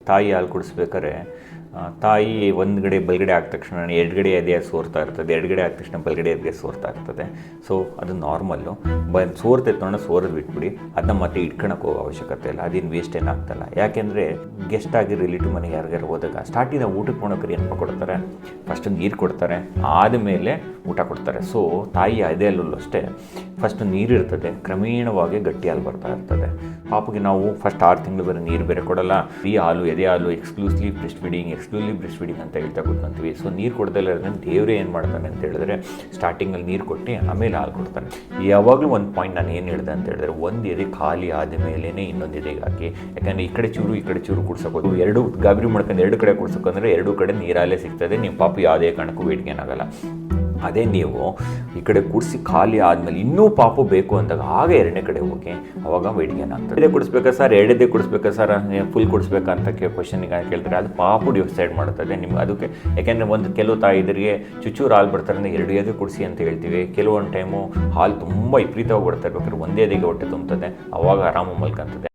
ತಾಯಿ ಹಾಲು ಕುಡಿಸ್ಬೇಕಾದ್ರೆ ತಾಯಿ ಒಂದು ಗಡೆ ಬಲಗಡೆ ಆದ ತಕ್ಷಣ ಎಡಗಡೆ ಎದೆ ಸೋರ್ತಾ ಇರ್ತದೆ, ಎಡಗಡೆ ಆದ ತಕ್ಷಣ ಬಲಗಡೆ ಎದೆ ಸೋರ್ತಾ ಇರ್ತದೆ. ಸೊ ಅದು ನಾರ್ಮಲ್ಲು. ಸೋರ್ತೈತೆ ನೋಡೋಣ, ಸೋರೋದು ಬಿಟ್ಬಿಡಿ, ಅದನ್ನ ಮತ್ತೆ ಇಟ್ಕೊಳಕ್ಕೆ ಹೋಗೋ ಅವಶ್ಯಕತೆ ಇಲ್ಲ, ಅದೇನು ವೇಸ್ಟ್ ಏನಾಗ್ತಲ್ಲ. ಯಾಕೆಂದರೆ ಗೆಸ್ಟ್ ಆಗಿ ರಿಲೇಟಿವ್ ಮನೆಗೆ ಯಾರಿಗಾರು ಹೋದಾಗ ಸ್ಟಾರ್ಟಿಂದ ಊಟಕ್ಕೆ ಕೊಡೋಕೆ ಏನಪ್ಪ ಕೊಡ್ತಾರೆ, ಫಸ್ಟ್ ನೀರು ಕೊಡ್ತಾರೆ, ಆದಮೇಲೆ ಊಟ ಕೊಡ್ತಾರೆ. ಸೊ ತಾಯಿ ಎದೆಯಲ್ಲೂ ಅಷ್ಟೇ ಫಸ್ಟ್ ನೀರಿರ್ತದೆ, ಕ್ರಮೇಣವಾಗಿ ಗಟ್ಟಿ ಹಾಲು ಬರ್ತಾ ಇರ್ತದೆ. ಪಾಪಗೆ ನಾವು ಫಸ್ಟ್ 6 ತಿಂಗಳು ಬೇರೆ ನೀರು ಬೇರೆ ಕೊಡಲ್ಲ, ಈ ಹಾಲು ಎದೆ ಹಾಲು ಎಕ್ಸ್ಕ್ಲೂಸಿವ್ ಬ್ರೆಸ್ಟ್ ಫೀಡಿಂಗ್ ಅಂತ ಹೇಳ್ತಾ ಕೂತ್ಕೊಂತೀವಿ. ಸೊ ನೀರು ಕೊಡ್ದಲ್ಲ ಇರೋದನ್ನ ದೇವರೇ ಏನು ಮಾಡ್ತಾನೆ ಅಂತ ಹೇಳಿದ್ರೆ ಸ್ಟಾರ್ಟಿಂಗಲ್ಲಿ ನೀರು ಕೊಟ್ಟು ಆಮೇಲೆ ಹಾಲು ಕೊಡ್ತಾನೆ. ಯಾವಾಗಲೂ ಒಂದು ಪಾಯಿಂಟ್ ನಾನು ಏನು ಹೇಳಿದೆ ಅಂತ ಹೇಳಿದ್ರೆ, ಒಂದು ಎದೆ ಖಾಲಿ ಆದ ಮೇಲೇ ಇನ್ನೊಂದು ಎದೆಗೆ ಹಾಕಿ. ಯಾಕಂದರೆ ಈ ಕಡೆ ಚೂರು ಕುಡ್ಸೋದು, ಎರಡು ಗಾಬರಿ ಮಾಡ್ಕೊಂಡು ಎರಡು ಕಡೆ ಕುಡ್ಸೋಕಂದ್ರೆ ಎರಡೂ ಕಡೆ ನೀರಲ್ಲೇ ಸಿಗ್ತದೆ, ನಿಮ್ಮ ಪಾಪು ಯಾವುದೇ ಕಾರಣಕ್ಕೂ ವೇಟ್ಗೆ ಏನಾಗಲ್ಲ. ಅದೇ ನೀವು ಈ ಕಡೆ ಕುಡಿಸಿ ಖಾಲಿ ಆದಮೇಲೆ ಇನ್ನೂ ಪಾಪು ಬೇಕು ಅಂದಾಗ ಆಗ ಎರಡನೇ ಕಡೆ ಹೋಗಿ ಅವಾಗ ವೆಯ್ಟ್ ಗೇನ್ ಆಗ್ತದೆ. ಎದೆ ಕುಡಿಸ್ಬೇಕಾ ಸರ್, ಎರಡದೇ ಕುಡಿಸ್ಬೇಕಾ ಸರ್, ಫುಲ್ ಕುಡಿಸ್ಬೇಕಾ ಅಂತ ಕ್ವಶನಿಗೆ ಕೇಳ್ತಾರೆ. ಅದು ಪಾಪು ಡಿಸೈಡ್ ಮಾಡ್ತದೆ ನಿಮ್ಗೆ. ಅದಕ್ಕೆ ಯಾಕೆಂದರೆ ಕೆಲವು ತಾಯಿದರಿಗೆ ಚುಚ್ಚೂರು ಹಾಲು ಬರ್ತಾರೆ ಅಂದರೆ 2 ಎದೆ ಕುಡಿಸಿ ಅಂತ ಹೇಳ್ತೀವಿ. ಕೆಲವೊಂದು ಟೈಮು ಹಾಲು ತುಂಬ ವಿಪರೀತವಾಗಿ ಬರ್ತಾ ಇರ್ಬೇಕಾದ್ರೆ ಒಂದೇ ಎದೆಗೆ ಹೊಟ್ಟೆ ತುಂಬುತ್ತದೆ, ಅವಾಗ ಆರಾಮ ಮಲ್ಕೊಂತದೆ.